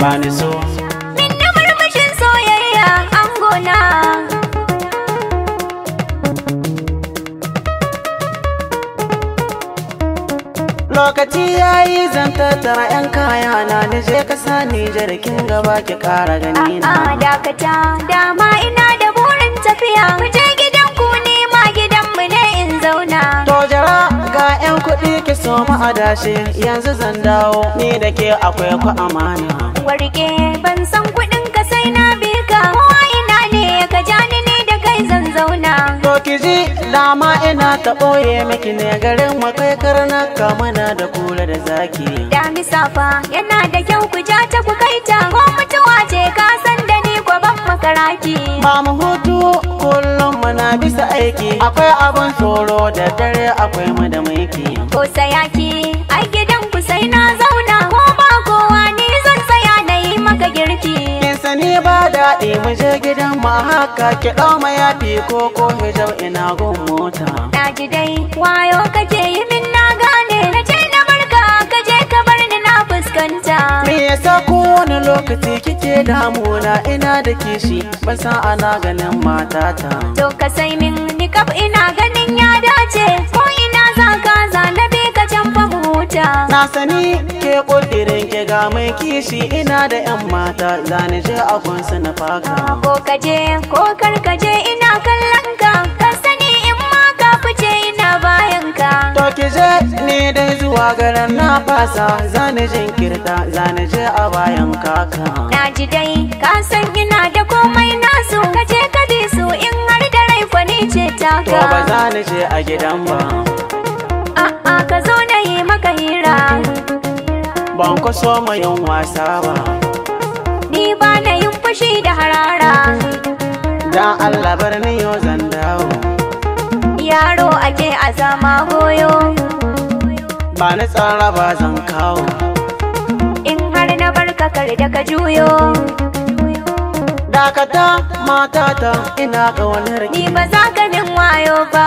bani so. Min na murmushin soyayya angona. Lokaci yayi zan tattara 'yan kaya na nije kasa Nijar kin gaba ki kara gani na. A'a dakata dama ina da burin tafiya. Mu je gidan ku ne ma gidan mu ne in zauna. To jira ga 'yan kuɗi ki so mu adashe yanzu zan dawo ni da ke akwai ku amana. Warke ban san kuɗin ka sai na bi ka. Kowa ina ne ka ja ni ne da kai zan zauna. To ki ji dama ina ta ɓoye miki ne garin mu kai karnaka mana da kula da zaki. Damisa fa yana da kyau ku ja ta ku kai ta. Ko mutuwa ce ka san da ni ko ban makaraki. Ba mu hutu kullum muna bisa aiki akwai abin tsoro da dare akwai mu da maiki. Ko sayaki ai gidan ku sai na zauna. Ko ba kowa ni zan tsaya na yi maka girki. Kin sani ba daɗi mu je gidan mu haka ki ɗau mayafi ko hijau ina gun mota. Na ji dai wayo kake yi min na gane. Na ce na barka ka je ka bar ni na fuskanta. Me yasa kowane lokaci kike damuna ina da kishi ban san ana ganin matata. To ka sai min nikaf ina ganin ya dace. Ko ina za ka zanabe ka can fa mu huta. Na sani ke ƙudirin ki ga mai kishi ina da 'yan mata zani je a gunsu na faka. Ko ka je ko kar ka je ina kallon ka. Ka sani in ma ka fice ina bayan ka. To ki je ni dai zuwa garin na fasa zani jinkirta zani je a bayan kaka. Na ji dai ka san ina da komai nasu. Ka je ka bi su in har da rai kwani ce taka. To ba za ni je a gidan ba. A'a ka zo na yi maka hira. Ban ku so mu yin wasa ba. Ni ba na yin fushi da harara. Dan Allah bar ni yau zan dawo. Yaro ake a zama goyo. Ba ni tsara ba zan kawo. In har na barka kar da ka juyo. Dakata matata ina ƙaunar ki. Ni ba za ka min wayo ba.